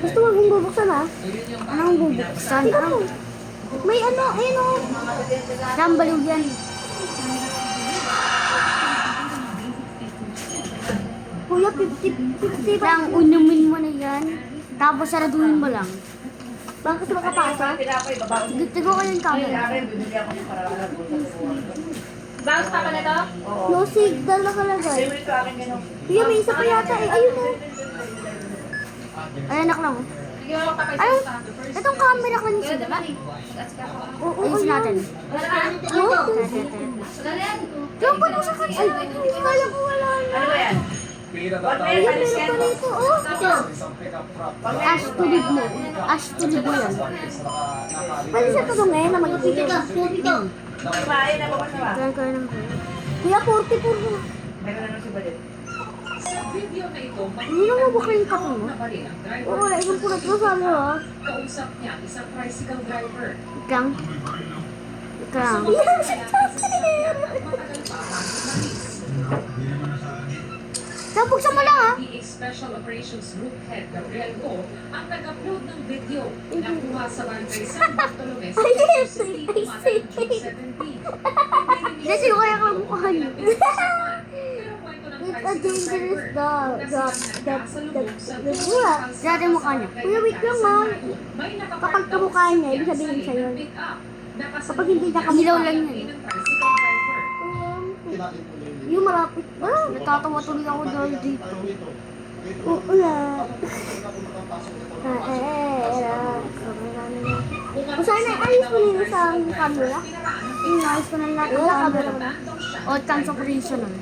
Gusto mo kong bubuksan ha? Anong bubuksan? Tingnan mo. May ano, ayun o. Rambaliw yan. Kuya, 50 ba? Lang, unumin mo na yan. Tapos saraduhin mo lang. Bakit makapasa? Tigo ko yung camera. Bounce pa na to? No signal nakalagay. Kuya, may isa pa yata eh. Ayun o. Ay, anak lang. Sige mo kapag Ay, itong camera ko niya diba? Oo, Ayusin natin. Oo. Yung pa sa kanya. Ay, kala ko wala na. Ano ba yan? Ayun, meron pala ito. Oh, ito. Astulid mo. Astulid mo yan. Pwede siya tulungin na mag-iigil. Kumain na ba ba siya? Kaya kaya naman. Kuya, 44 na. Meron na si Balit. Hindi naman ba kayo kape mo? Oo, wala. Isang pulat na sabi ha. Kausap niya isang tricycle driver. Ikang. Ikang. Yan, si Matagal pa ang umalis. Buksan mo lang ha. PA Special Operations Group Head Gabriel Go ang nag-upload ng video na kuha sa barangay San Bartolome sa Ay, City, I see. June 17. Hindi, sino kaya ka mukha niyo? It's a dangerous dog. Dati mukha niya. Kuya, wait lang ha. Kapag kamukha niya, ibig sabihin sa'yo. Kapag hindi niya kamukha. Ilaw lang yun. Yung malapit ba? Natatawa tuloy ako dahil dito. Wala. Kung sana ayos mo nila sa camera. Ayos ko na lahat ng Wala camera. camera. O, chance operational.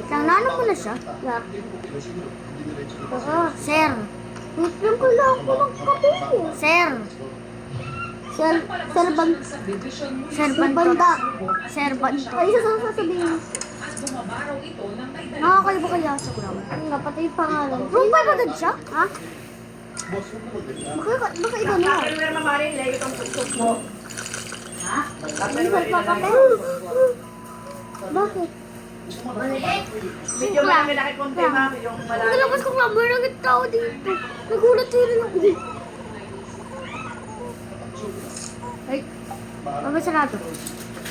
Kaya nanong mo na siya? Yeah. Sir. Wait lang pala ako ng kape. Sir. Sir Banto. Sir Banda. Sir Banto. Ay, isa sa sasabihin. Nakakayo ba kaya sa kulang? Nga, pati yung pangalan. Room 5 agad siya? Ha? Baka iba na. Pero mamarin, lay itong tuktok mo. Minsan pa kape. Bakit? Video mo namin nakikonte ma. Yung Ang malaki. labas kong number ng tao dito. Nagulat rin ako. Ay, bakit sarado?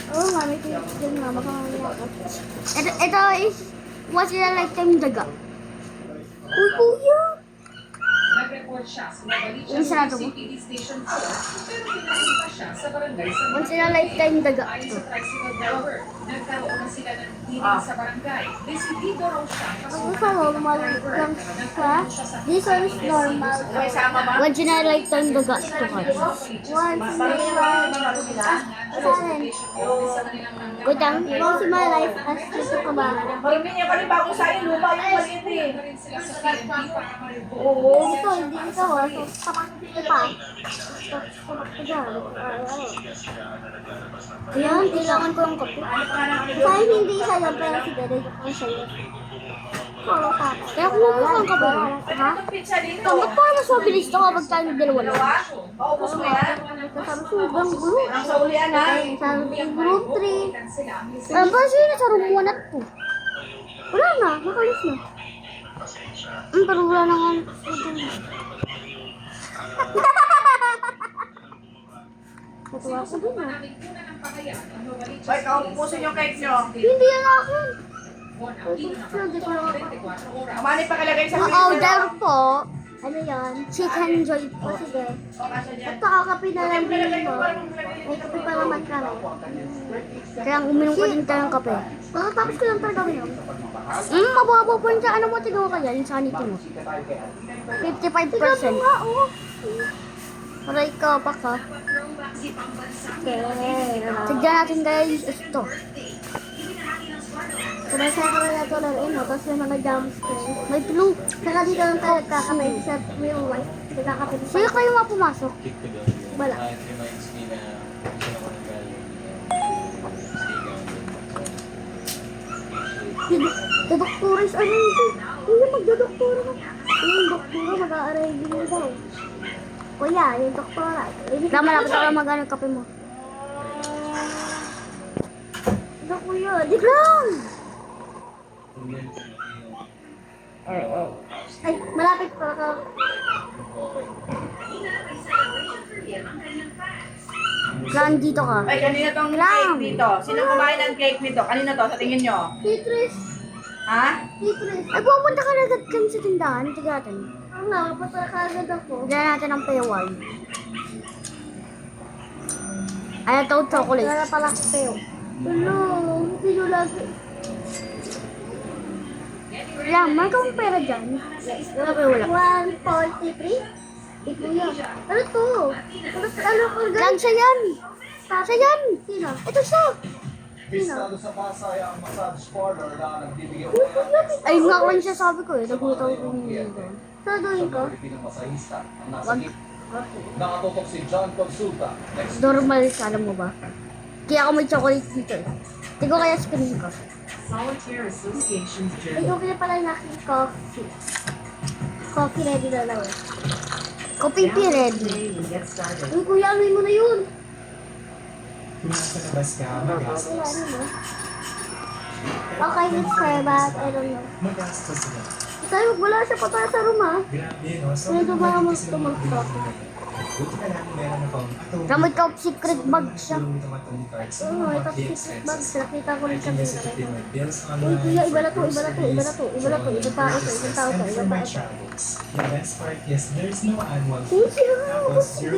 Oo nga, may tiyan nga. Makamamaya ako. Ito is once in a lifetime daga. Uy, kuya! Nag-report siya sa Novaliches Yung sarado mo? CPD Station 4 pero pinapunta siya sa barangay San Once in a lifetime daga. Ayon sa tricycle driver, nagkaroon na sila ng hearing sa barangay. Desidido raw siya Ang isa normal lang siya. This one is normal. May sama ba? Once in a lifetime daga. Ito ka. Once in my life. Saan? Gutang. Once in my life, as dito ka ba? Marumi niya pa rin bago sa iyo. Lupa yung maliit eh. Oo. Ito, hindi ito. So, tapak dito pa. Tapak ko dyan. Ayan, kailangan ko ng kape. Sa'yo hindi isa lang, pero siguro ko sa'yo. Oo, tata. Kaya kumuha ng kape. Ha? Itong pizza dito. Ba't parang mas mabilis ito kapag tayo dalawa lang? Dalawa? Maubos mo yan? Kasama sa ibang group. Ang sa ulian ha? Sabi sa group 3. Ano ba siya nasa room 1 at 2? Wala na, nakalis na. Pero wala na nga. Natuwa ko din ah. Ay, kaupusin yung cake nyo. Hindi yan akin. Amani pa kalagay sa Ang order po, Ano yan? chicken joy po. O sige. At kakakapi na lang din mo. May kape pa naman kami. Kaya uminom ko din tayo ng kape. Makatapos ko lang talaga yun. Mababa po siya. Ano mo tignan mo kaya? Yung sanity mo. 55%. Tignan mo nga, oh. Para ikaw pa ka. Okay. Tignan natin guys. Ito. Kumasaya ka na ito laruin mo, tapos may mga jumpscare. May blue. Saka dito lang tayo nagkakape. Sa may white. Nagkakape. Sige kayo mga pumasok. Wala. Dadoktoris, ano yun? Kuya, magdadoktora ka. Yung doktora, mag-aaray din daw. Kuya, yung doktora. Tama na, pata ka mag-ano yung kape mo. Ito kuya, di lang! Ay, malapit pa ka. Nandito ka. Ay, kanina tong cake dito. Sino kumain ng cake nito? Kanina to, sa tingin nyo? Tetris. Ha? Tetris. Ay, pumunta ka na agad kami sa tindahan. Tigatan. Ang nakapasa kagad ako. Bigyan natin ng pewal. Ay, ito chocolate. Wala pala ko kayo. Ano? Hindi nyo lagi. Wala, may kang pera dyan. Wala kayo, wala. 143? Ito yan. Ano to? Ano ko Lang siya yan. Siya yan. Sino? Ito siya. Estado sa Pasay ang massage parlor na nagbibigay Ay, nga ko siya sabi ko eh. Nagutom ko dito. Saduhin ko. Pilipinong masahista ang nasa Wag. gitna. Nakatutok si John Consulta. Next Normal siya, alam mo ba? Kaya ako may chocolate dito eh. Tigo kaya screen ko. Solitaire Association's Ay, journal. okay na pala yung aking coffee. Coffee ready na lang eh. Coffee tea ready. Today we get started. Uy, kuya, amoy mo na yun. Kung nasa labas ka, magastos. Kuya, ano mo? Okay, let's try but I don't know. Magastos sila. Sabi, wala siya pa sa room ah. Grabe, no? So, Ano ba ang kasi sila mag-stop? magbibigay. Buti na lang meron akong Gamit ka secret bag siya. Yung tumatong cards. Oo, Mga ito monthly secret bag. expenses. Nakita ko I rin sa can use it to pay pinakita. my bills Uy, online, kuya, iba na to, for iba na to, iba na to, iba na to, groceries, iba tao to, iba tao to, and iba for tao my to. travels. The best part is there's no annual fee. Uy, siya! Tapos 0%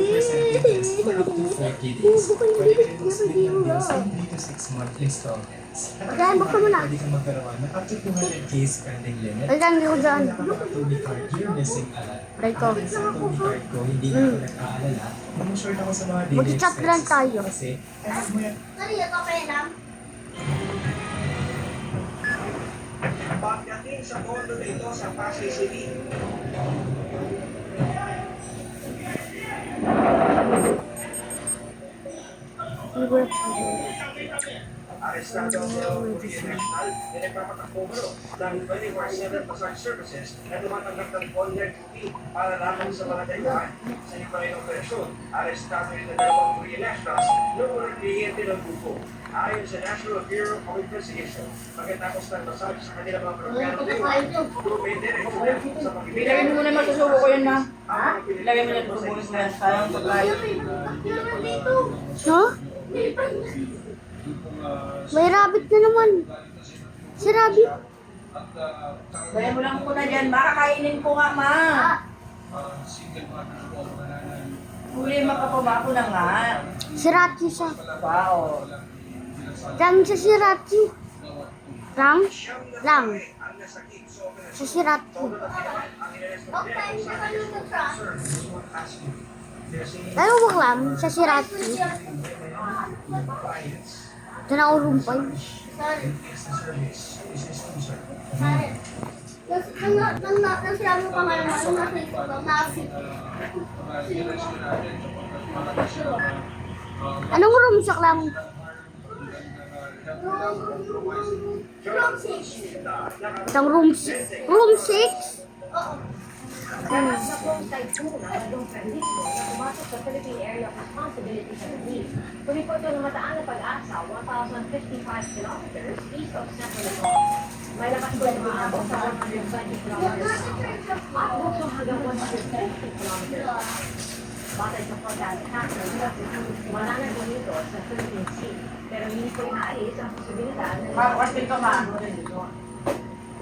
interest for up to 40 days. Pwede ka rin mag-split ng bills in 3 to 6 month installments. At Okay, buksan mo na. pwede kang magkaroon ng up to 200k spending limit. Ay, lang ko dyan. Nakaka-Toby card, you're missing a lot. Try ko. Sa Toby card ko, hindi na ako nag-aalala. Mag-short ako sa mga daily Mag-chat lang tayo. Kasi, kahit mo yan, Ano yun, okay lang? Pagdating sa kondo na ito sa Pasay City, arestado ang Korea National na nagpapatakbo dahil 24/7 massage services na tumatanggap ng all-year fee para lamang sa mga tayuan. Sa iba rin operasyon, arestado rin ang dalawang Korean nationals na walang kliyente ng grupo. Ayon sa National Bureau of Investigation, pagkatapos ng massage sa kanilang mga programa ng tayuan, pumende rin sila sa pagkibigay. Ilagay mo muna masusubo ko yun na. Ha? Ilagay mo na susubo ko yan. Sayang supply. Meron dito. Ha? May rabbit na naman. Si rabbit. Gaya mo lang muna dyan. Makakainin ko nga, ma. Huli, makapabako na nga. Si Rachi siya. Wow. Lang siya si Rachi. Lang? Lang. Siya si Rachi. Okay, siya ka yung nag-trust. Ano ba lang? Siya si Rachi. Diyan ako rumpay. Nang sinabi ko nga naman, nung nasa ito ba, Anong room siya lang? Room 6. Isang room 6? Room 6? Oo. Pumipot ng mataan na pag-asa, 1,055 kilometers east of Central Luzon. May lakas po yung maabot sa 120 kilometers. At bukso hanggang 150 kilometers. Batay sa forecast factor, wala na dito sa Philippine Sea. Pero hindi po inaalis ang posibilidad na Papakas din ka, ma.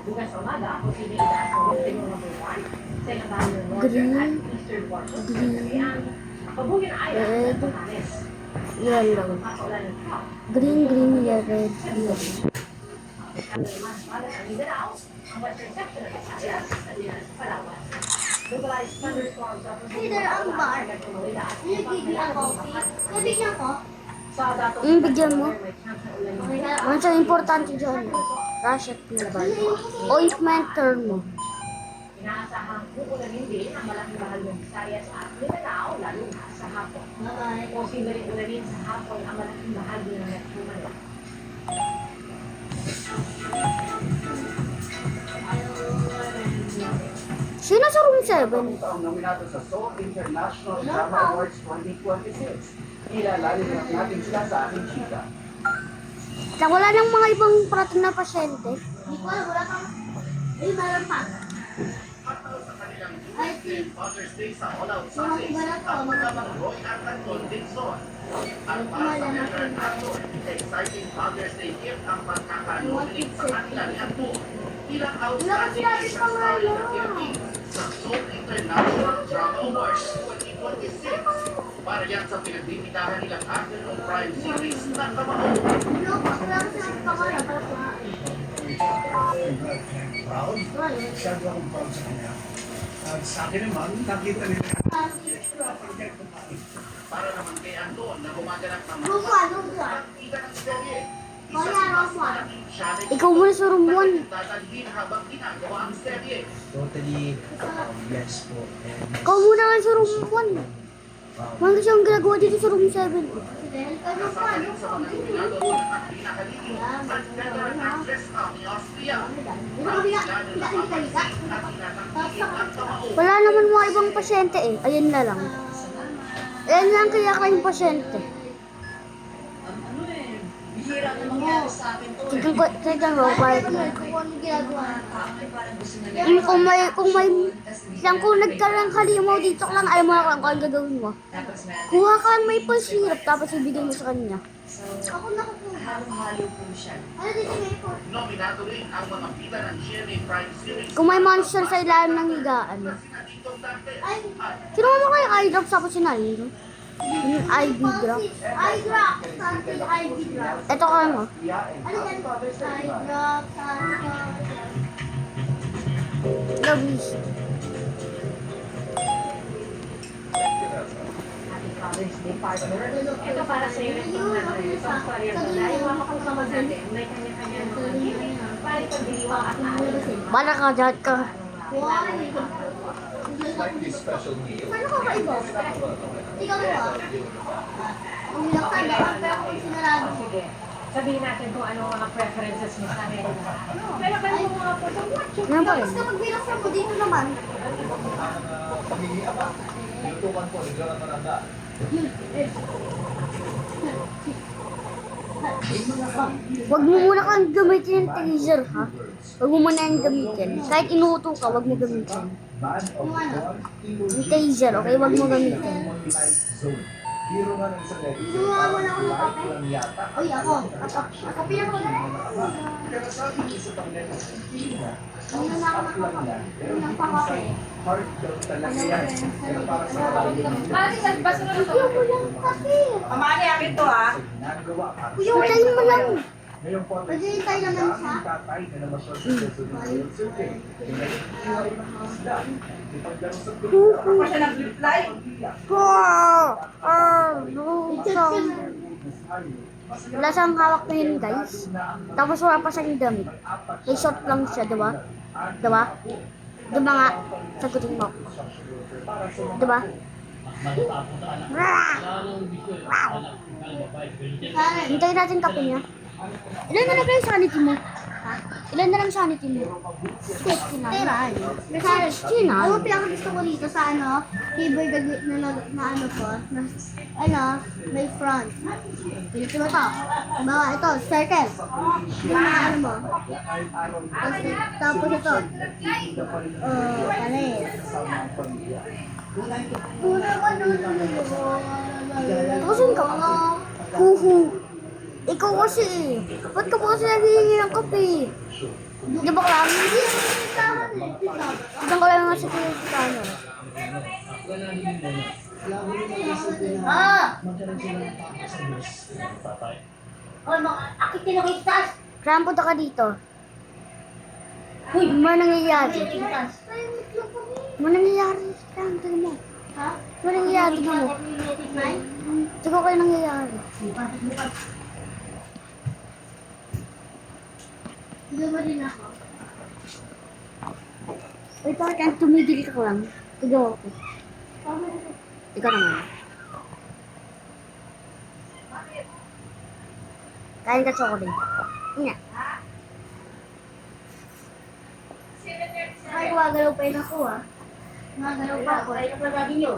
bukas sa umaga, posibilidad sa Philippine number 1 sa ilang northern at eastern portion sa Caribbean. Pabugin ay ang Batanes. Yan lang. Patulan ng top. Green, green, yan, red, yan. Mas malas ang Mindanao, ang western section ng Visayas at yan sa Palawan. Localized thunderstorms are Leader ang bar. Nagiging ang coffee. Nabigyan ko. sa datong Bigyan mo. may chance na ulan Okay na. Ano siya importante dyan? Rashet na ba? Ointment termo. Inaasahang uulanin din ang malaking bahagi ng Visayas at Mindanao lalo na sa hapon. Bye-bye. Posible rin ulanin sa hapon ang malaking bahagi ng Metro Manila. Sino sa room 7? ang nominado sa Seoul International Drama Awards 2026. Ilalali natin sila sa ating chika. Lang wala nang mga ibang prato na pasyente. Hindi ko alam, wala kang... Ay, meron pa. Father's Day sa all-out Sundays at magkabang Roy Arcan Golden Zone. At para sa veteran actor, exciting Father's Day gift ang pagkakanominate sa kanila ni Anton. Ilang outstanding Asian star ng Philippines sa Seoul International Drama Awards 2026. Para yan sa pinagbibitahan nilang afternoon prime series na Kamao. Proud? Masyado akong proud sa kanya. At sa akin naman, nakita nila para naman kay Anton na gumaganap ng kita ng serye. Isa sa mas malaking challenge Ikaw muna sa room 1. dadalhin habang ginagawa ang serye. Totally, yes po. And Ikaw muna nga sa room 1. Mga siyang ginagawa dito sa room 7. Kasama rin sa mga nominado at pinakalili ang veteran actress Ami Austria. Ang kilala na papansin at tinatangkilik ang Kamao. Wala naman mga ibang pasyente eh. Ayun na lang. Ayan lang kaya kayong pasyente. Bihira na mangyari sa akin to. Tignan mo, quiet mo. Kung may lang kung nagkarang halimaw dito ka lang, alam mo na kung ano gagawin mo. Kuha ka lang may syrup tapos ibigay mo sa kanya. Ako nakukuha. Halo-halo po siya. Ano dito ngayon po? Nominado rin ang mga bida ng GMA Prime Series. Kung may monster sa ilalim ng higaan. Sina Titong Dante Ay, Sino mo kayo eye drops tapos sinayin? Yung IV drop. eye drop. Something IV drop. Ito ka mo. Ano yan? Eye drop. Lovely. Happy Father's Day, partner. Ito para sa iyo ito na itong career ko. Dahil mga kasama natin, may kanya-kanya mga gimmick para ipagdiriwang at aayon. Bala ka, dyan ka. Why? Paano ka ba iba? Ikaw mo ah. Ang laksan na ang pero kung sinarado mo. Sige. Sabihin natin kung ano ang mga preferences mo sa akin. Pero kayo mga po, so what you Yan pa rin. Basta pag binaksan mo dito naman. Huwag mo muna kang gamitin yung taser, ha? Huwag mo muna yung gamitin. Kahit inuuto ka, huwag mo gamitin. Yung ano? Yung taser, okay? Huwag mo gamitin. Gumawa mo na ako ng kape? Uy, ako. Ako pinakagaling. Ano na ako nakakape? Unang pakape. Kuya, walang kape. Amani, akin to ha. Kuya, Patayin mo lang. Maghihintay naman siya. Ako pa siya nag-reply. Wala siyang hawak na yun, guys. Tapos wala pa siyang damit. May short lang siya, diba? Diba? Diba nga? Sagutin mo. Diba? Hintayin natin kape niya. Ilan na lang kayo sanity mo? Ilan na lang sanity mo? 69. Ano pinakagusto ko dito sa ano, keyboard na ano po, na, ano, may front. Pinito mo to. Diba, ito, circle. Yung mga ano mo. Tapos ito. Pares. Tusin ka. Huhu. Ikaw kasi. Ba't ka po kasi naghihingi ng kape? Di ba kami? Diyan ka lang nga sa pinagkano. Akit tinakit taas. Kaya punta ka dito. Uy, ano nangyayari? Ano nangyayari? Kaya tingnan mo. Ha? Ano nangyayari? Tingnan mo. Tingnan ko yung nangyayari. Hindi mo din ako. Uy, bakit tumigil ka lang? Tignan ako. Ikaw naman. Kain ka chocolate. Nga. Ay, gumagalaw pa yun ako ah. Gumagalaw pa ako. Ay, kapag nyo.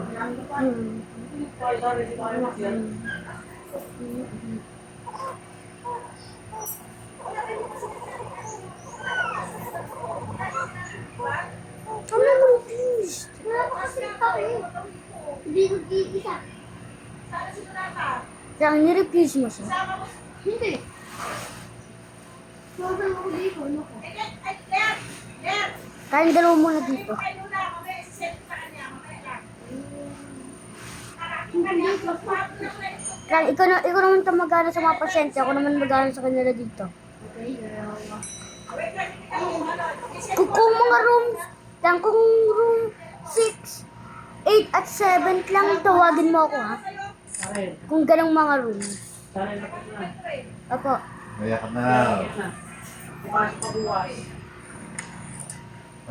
Ano naman, please? Kaya nirefuse mo siya. Hindi. Sobrang ako dito, ano ko? Kaya yung dalawa muna dito. Kaya ikaw naman ito mag-ano sa mga pasyente, ako naman mag-ano sa kanila dito. Kung mga rooms, lang kung room 6, 8 at 7 lang, tawagin mo ako ha. Kung ganang mga rooms. Ako. Kaya ka na. Bukas pa bukas.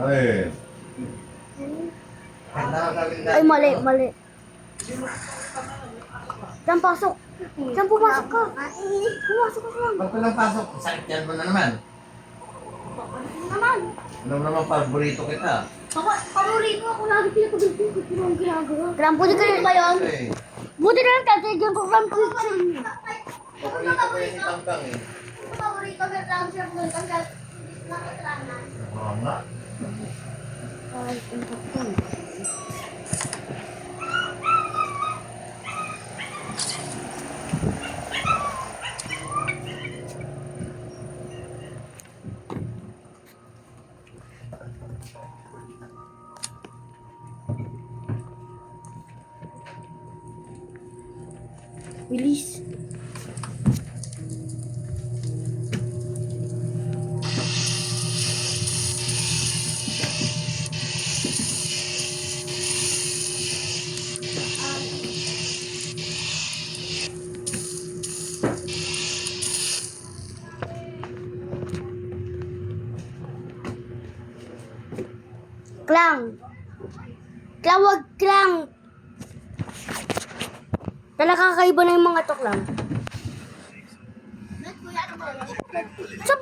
Ay. Nakakagaling na. Ay, mali. Diyan pasok. Diyan pumasok ka. Pumasok ka lang. Pag walang pasok, sakit yan mo na naman. Naman. Alam naman, paborito kita. Paborito ako lagi pinapagalitin ko yung ginagawa. Buti ka rin ba yun? Eh, Buti na lang tatigyan ko from picture niyo. paborito ko yung itangkang eh. Paborito ko lang siya kung hanggang nakatranan. Oo nga. Ay, important. Bilis. Klang. Wag klang. Talaga kakaiba na yung mga to, Klang. Sa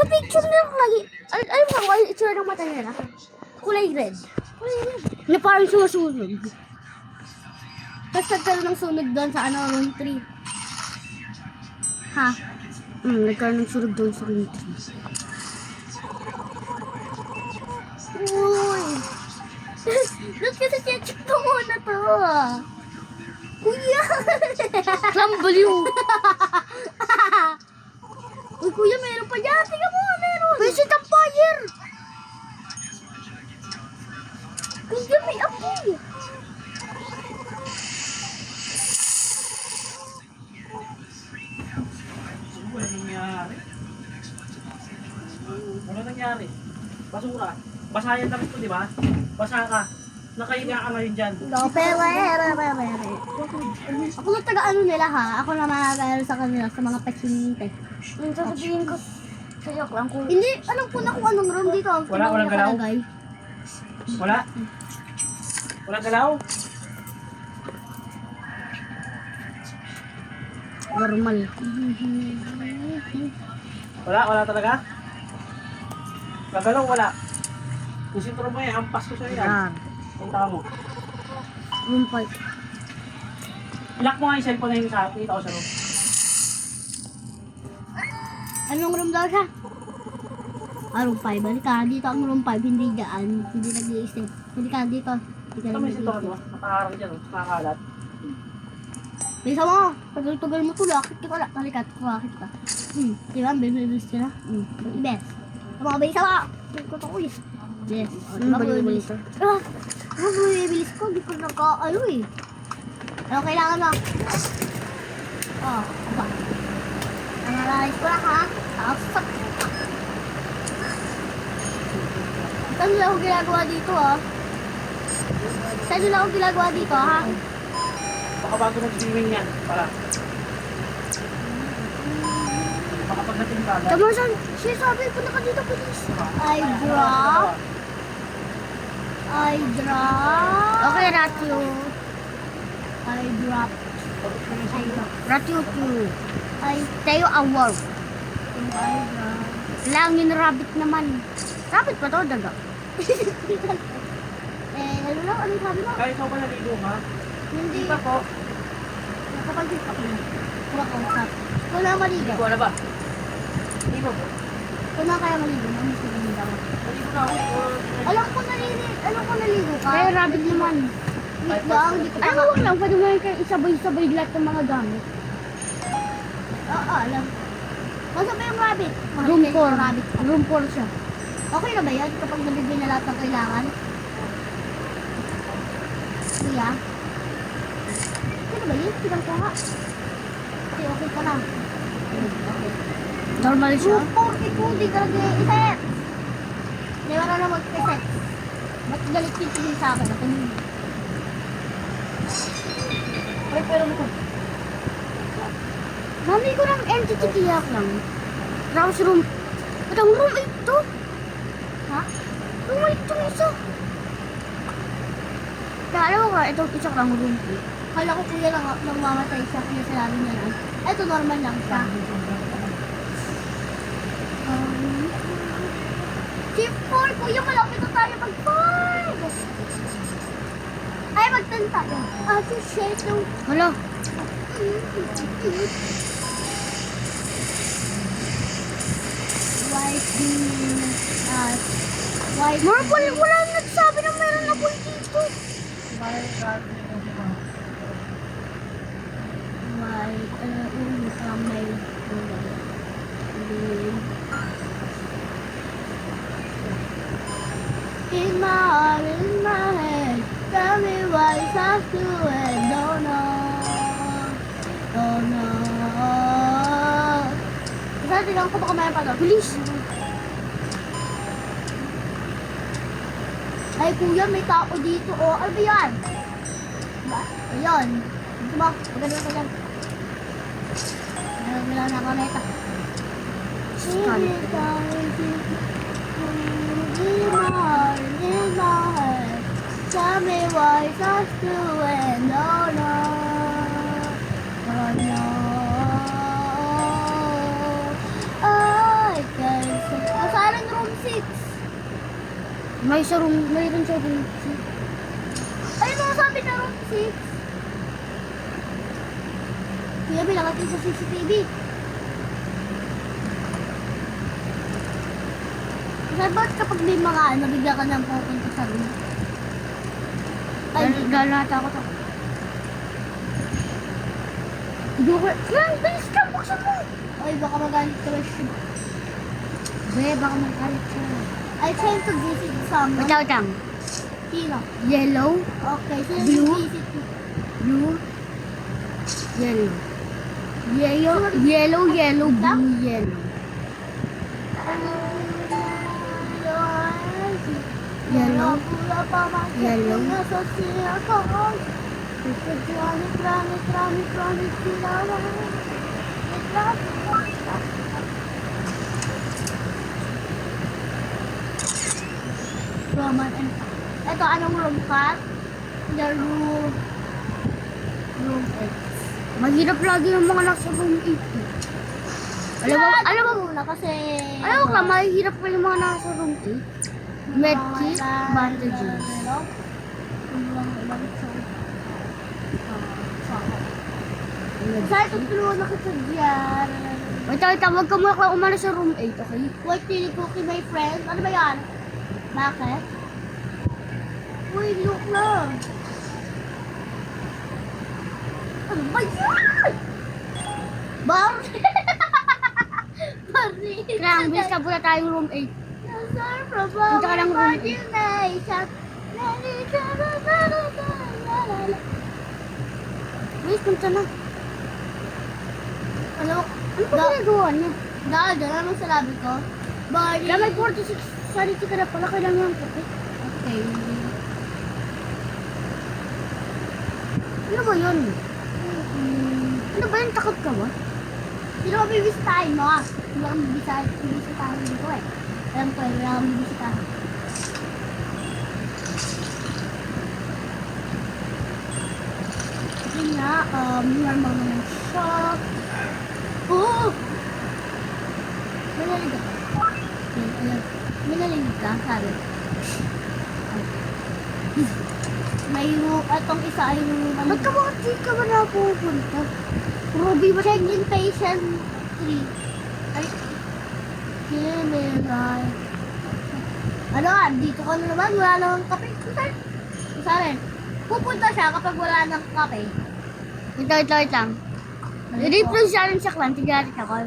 picture nila lagi. Alam mo ba, itsura ng mata nila? Kulay red. Na parang sumusunod. Tapos nagkaroon ng sunod doon sa room 3. Ha? Nagkaroon ng sunod doon sa room 3. Uy! Ba't kasi check ko muna to? Kuya! Lambaliw! Uy, kuya, meron pa dyan. Tingnan mo, meron. Visit ang fire! Kuya, may apoy. Ano nangyari? Ano nangyari? Basura. Basa yan damit ko, di ba? Basa ka. Nakahiga ka ngayon dyan. No, pero. Ako na taga-ano nila ha. Ako na mag sa kanila sa mga pasyente. Ang sasabihin ko sa joke lang kung... Hindi, alam ko na kung anong room dito. Walang galaw? nakalagay. Wala? Walang galaw? Normal. Wala talaga? Gagalaw, wala. Kung sintro mo yan, hampas ko sa'yo yan. Yan. Punta mo. Room 5. Lock mo nga yung cellphone na yun sa akin. Ito ako sa room. Anong room daw siya? Room 5. Balik ka. Dito ang room 5. Hindi dyan. Hindi nag-i-stay. Hindi ka dito. Hindi ka Ito may sintro nag-i-stay. mo. Nakaharang dyan. Nakakalat. Bisa mo. Tagal-tagal mo to. Lakit ka wala. Talikat. Lakit ka. Diba? Bilis ka na. Best. Mga bisa mo. Ito ko eh. Yes. Diba? Balik-balik ka. Bilis ko. Di ko naka-ano eh. Ano kailangan mo? Aba. Analyze ko lang ha. Tapos. Saan nila ako ginagawa dito ha? Saan nila ako ginagawa dito ha? Baka bago mag-swimming yan. Para. Baka pagdating ka agad. Tama saan? Siya sabi ko na ka dito, please. I drop. Okay, Ratio. I drop. Ratio 2. I Tayo award. drop. Langin rabbit naman. Rabbit pa to, daga. Ano lang? Ano sabi mo? Kaya ikaw ba naligo ka? Hindi. Di ba po? Nakapag-tip ako na. Kumakausap. Kung na maligo. Hindi ko na ba? Di ba po? Kung na kaya maligo. Ano sa ganun daw? Naligo na ako. Alam ko naligo ka. Kaya rabbit naman. Wait lang. Di ko Ay, wag lang. Pwede mo yung isabay-sabay lahat ng mga gamit. Oo, alam. Masa ba yung rabbit? Room 4. Rabbit. Room 4 siya. Okay na ba yan kapag nabigyan na lahat ng kailangan? Kuya? Okay na ba yun? Pinangkuha. Okay, okay ka na. Normal siya. Room 42, di ka nag-i-set. Hindi, wala na mag-i-set. Ba't galit yung tingin sa akin? Ako yun. Ay, pero mo ko. Mami ko ng entity tiyak lang. Tapos room... Itong room 8 to. Ha? Room 8 to isa. Kaya alam mo ka, itong isa lang room 8. Kala ko kuya lang nang mamatay siya kaya sinabi niya lang. Eto normal lang siya. Shift 4, kuya malapit na tayo mag-5. Ay, mag-10 tayo. Ate, shit yung... Hala. White bean. White Marble, wala nagsabi na meron na boy dito. White, may... In my heart, in my head, tell me why it's have to end. Don't know, don't know. Isa, tingnan ko baka mayroon pa doon. Bilis. Ay, kuya, may tao dito. Oh, ano ba yan? Ba? Ayun. Dito ba? Maganda ko yan. Wala na ako neta. Tell me why it's us to end. Oh no. Oh no. I can't say. Saan ang room 6? Mayroon sa room 6. Ay, mga sabi na room 6. Kuya, bilang natin sa CCTV. Saan ba't kapag may mga bigla ka nang pupunta sa room? Ay, Lalata ako to. Lang, bilis ka, buksan mo. ay, baka magalit ka ba siya? Be, baka magalit siya. I try to visit someone. Wait lang. Sino? Yellow, Okay, sino Blue? yung visit mo? blue, yellow. Yellow, blue, yellow. Yellow. Yellow. Roman and... Ito, anong room ka? The room... Room 8. Mahirap lagi yung mga nasa room 8. Alam mo, muna kasi... alam mo ka, mahirap pa yung mga nasa room 8. Medkit, bandages. Saan tutulungan na kita dyan? Wait, wag ka muna ka umalis sa room 8, okay? White chili cookie, my friend. Ano ba yan? Bakit? Uy, look lang. Ano ba yan? Barry! Barry! Kaya ang bilis ka muna tayong room 8. Sir, from Punta ka lang room imagination. Bilis, punta na. Ano? Ano pa ginagawa niya? Dahil dyan, anong salabi ko? Barry! Kaya may 46 sality ka na pala, kailangan yung puti. Okay. Ano ba yun? Ano ba yun? Takot ka ba? Sino ka bibisitahin mo? Sino ka bibisitahin dito eh? Alam ko eh, wala kang bibisitahin. Yun nga, normal naman siya. Oh! Malalig ka. Malalig ka, sabi. May room, atong isa ay room. Ba't ka ba di ka ba napupunta? Ruby, check-in patient 3. Ay, kinilay. Ano nga, dito ka na naman, wala namang kape. Saan? Pupunta siya kapag wala nang kape. Wait lang. I-replay siya rin sa clan. Tigarit ako.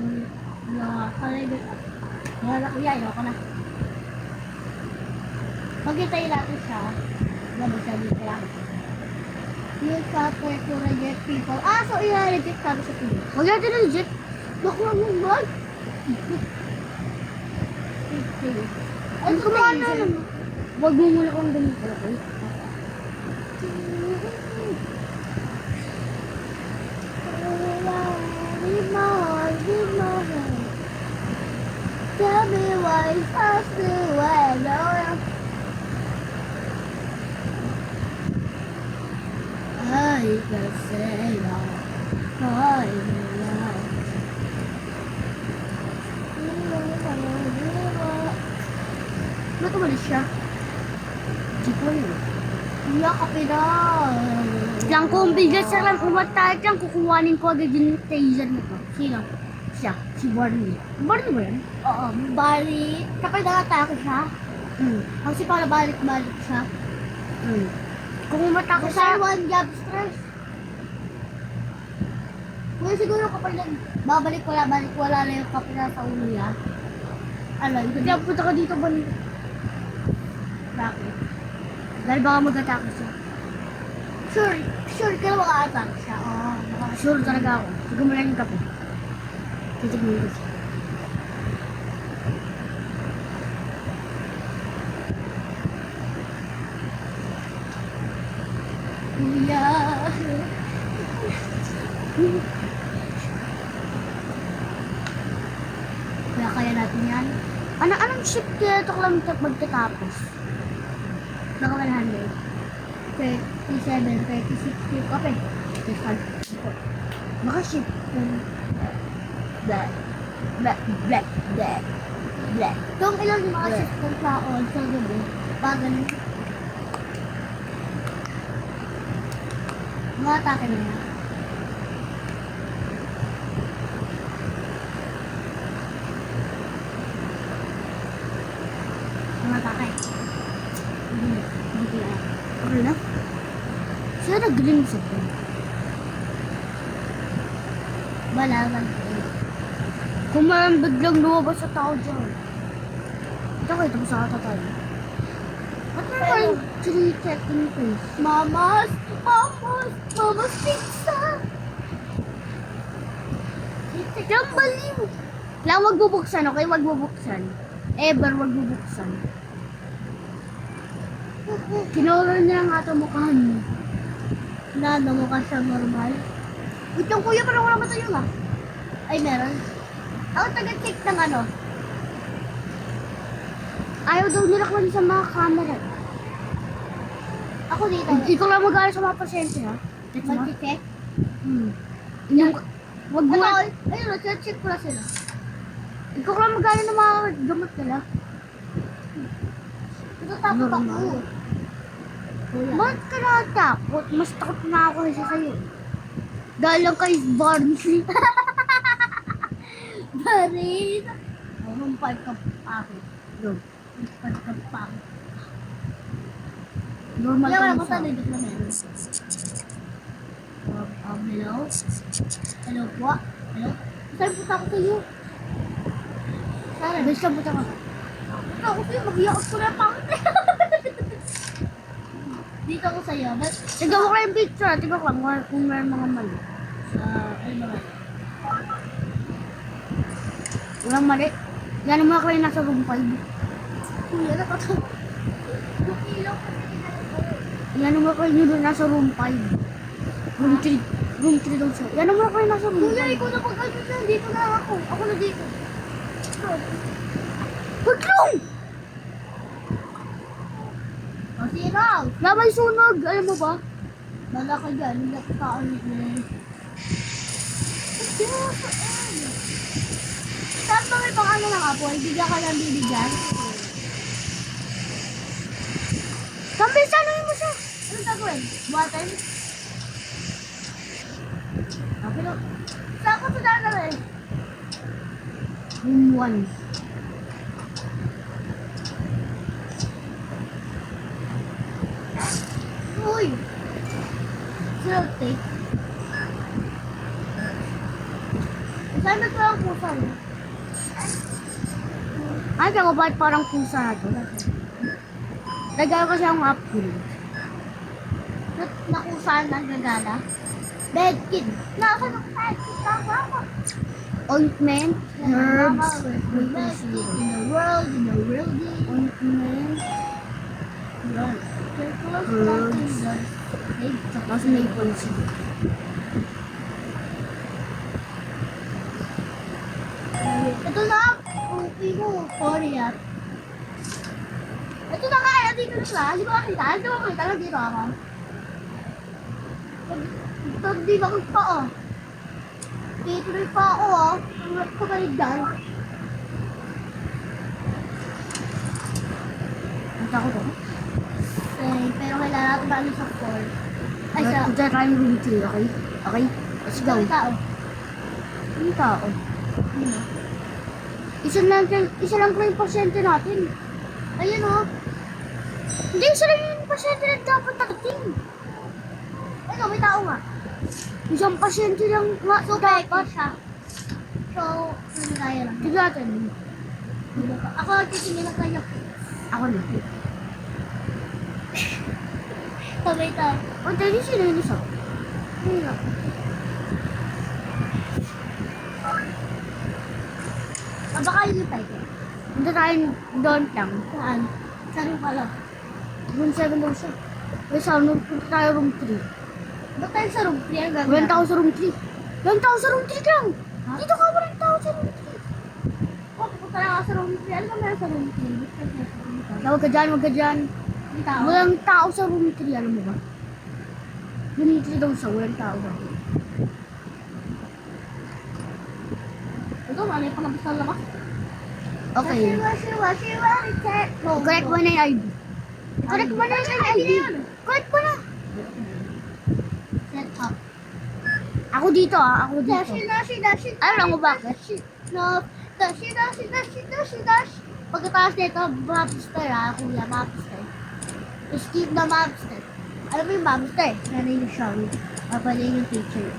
Wala ko yan, ayoko na. Magkitayin natin siya. Gabag siya dito lang. Use software to reject people. Ah, so i-reject sabi sa TV. Huwag natin na legit. Naku, ang mag. Ang kumana naman. Huwag mo muna kong ganito. Okay? Leave my heart, leave my heart. Tell me why it's us to I can say I Ba't umalis siya? Di ko yun. Iyak ka pina. Lang kung bigas sa lang umatay lang, kukuhanin ko agad yung taser na to. Sino? Siya, si Barney. Barney ba yan? Oo, bali. Kapag nakatake siya, kasi para balik-balik siya. Kung umatake Kasi siya, one job stress. Kung siguro kapag babalik wala na yung kapila sa ulo niya. Ano, hindi ako punta ka dito, Barney. bakit? Dahil baka mag-atake siya. Sure ka na maka-attack siya. Oo, Sure talaga ako. Sige mo lang yung kape. Titignan ko siya. Kuya. Kaya natin yan. Anong shift kaya ito lang magtatapos? Naka 100. 37, 36 yung kape. Baka shift. Black. Black. Black. Black. Black. Kung ilang yung mga shift ng taon sa gabi, bagan mga atake na yan. Mga atake. Hindi ko yan. Okay na? Siya nag-green sa ito. Balagan. Kung mayroon biglang lumabas sa tao dyan. Ito kayo, tapos sa kata tayo. Ba't meron kayong 3 checking face? Mamas pizza. Yung baliw! Lang wag bubuksan, okay? Wag bubuksan. Ever wag bubuksan. Kinawala niya ang ato mukhaan mo. Nada mo ka siya normal. Wait lang kuya, parang wala matayo nga. Ay, meron. Ako taga-check ng ano. Ayaw daw nila kung sa mga camera. Ako dito. Ikaw lang mag-aaral sa mga pasyente, ha? Ito mo? Mag-check. Yung, wag mo. Ayun, nag-check ko na sila. Ikaw lang mag-aaral ng mga gamot nila. Ito tapos ako. Kuya. Bakit ka nakatakot? Mas takot na ako kasi sa'yo. Dahil lang kay Barney. Barin. Rumpay ka pa ako. Rumpay ka pa ako. Normal Kaya wala ka ko sa sa dito na meron. Hello? Hello po? Hello? Saan punta ako sa iyo? Saan? Best lang puta ka. Punta ako sa iyo. Mag-iyak ko na pa. Dito ako sa iyo. Tignan mo ko yung picture. Tignan ko lang kung meron mga mali. Ano ba? Walang mali. Yan ang mga kayo nasa room 5. Kuya, nakatawa. Yung ilaw kasi Yan ang mga kayo nyo nasa room 5. Room 3. Room 3 daw siya. Yan ang mga kayo nasa room 5. Kuya, ikaw na pag-ano na. Dito na ako. Ako na dito. Pagklong! O, siraw. Labay sunog. Alam mo ba? Bala ka dyan. Hindi ako kaulit na yun. Saan ba may pang ano ng apoy? Bigyan ka lang bibigyan. Kambil, sanoy mo siya. Ano gagawin? Buhatan? Okay no. Saan ko ito dadalhin? Room 1. Uy! Selfie. Ano ko ang pusa mo? Ay, kaya ba't parang pusa na to? Nagagawa kasi akong upgrade. Nakusaan ng gagala? Bedkit. Nasa ng bedkit ka ba? Ointment, herbs, Bedkit in the world, ointment, Herbs. tapos maple syrup. Ito na, upi mo, Korea. Ito na kaya, dito na sila. Hindi ba makita? Hindi ba makita? Dito ako. Di ba pa, oh. Dito rin pa ako, oh. Kabaligdan. Punta ko to. Pero kailangan natin ba sa 4? Ay, sa... Punta tayo ng room 3, okay? Okay? Let's go. Sa tao. Yung tao. Isa lang yung pasyente natin. Ayun, oh. Hindi, isa lang yung pasyente na dapat nakating. Ayun, may tao nga. Isang pasyente lang nga So, dapat. peke siya. So, ano tayo lang. Tignan natin. Ako, titingin lang tayo. Ako na. Sabay tayo. O, tayo sila yung isa. Ayun nga. Baka yun tayo. Punta tayo doon lang. Saan? Saan yung pala? Room 7 daw siya. May sound, punta tayo room 3. Ba't tayo sa room 3 ang gagawin? Walang tao sa room 3. Walang tao sa room 3 lang. Ha? Dito ka, walang tao sa room 3. Oh, pupunta lang ako sa room 3. Ano ba meron sa room 3? Ba't tayo sa room 3? Huwag ka dyan, huwag ka dyan. May tao? Walang tao sa room 3, alam mo ba? Room 3 daw siya, walang tao daw. Ito, ano yung panabas na labas? Okay. Shiwa, reset. Correct mo na yung ID. Correct mo na yung ID. Correct mo na. Set up. Ako dito ah, ako dito. Dashi. Alam mo bakit? No. Dashi. Pagkatapos nito, mobster ha, kuya, mobster. Skip na mobster. Alam mo yung mobster? Ano yung show? Pala yung teacher.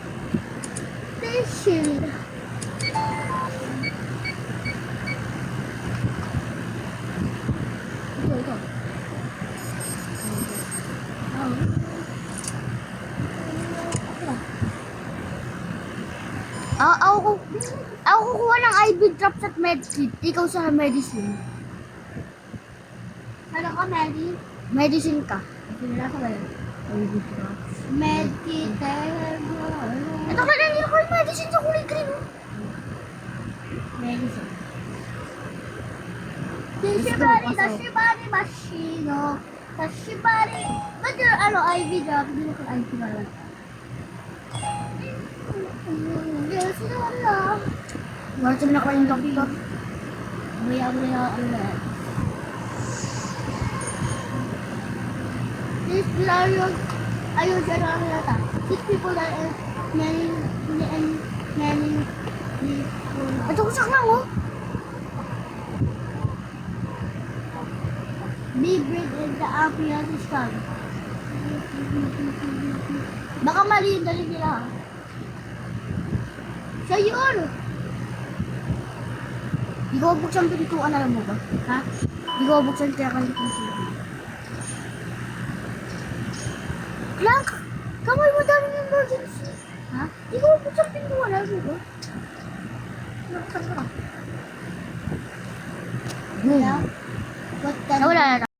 Teacher. Ito. Ako kukuha ng IV drops at medkit. Ikaw sa medicine. Ano ka, Melly? Medicine ka. Sinila ka ba yun? IV drops. Medkit. Ito ka na ako yung medicine sa kulay green. Oh. Medicine. Dashibari, machino. Dashibari. Ba't yung IV drop? Hindi mo kung IV drop. Yes, wala. Bakit sabi na ko yung doktor? Maya, ano na. This scenario, ayun siya na nata. Six people are many people. Ito ko saklang oh. Be brave in the ambulance is coming. Baka mali yung dali nila ha. Siya yun! Di ko buksan pintuan, alam mo ba? Ha? Di ko buksan kaya ka pintuan. Clark! Kamay mo dami ng emergency. Ha? Di ko buksan pintuan, alam mo ba? Nakasama ka. Boom. Kaya, what the... Nawala na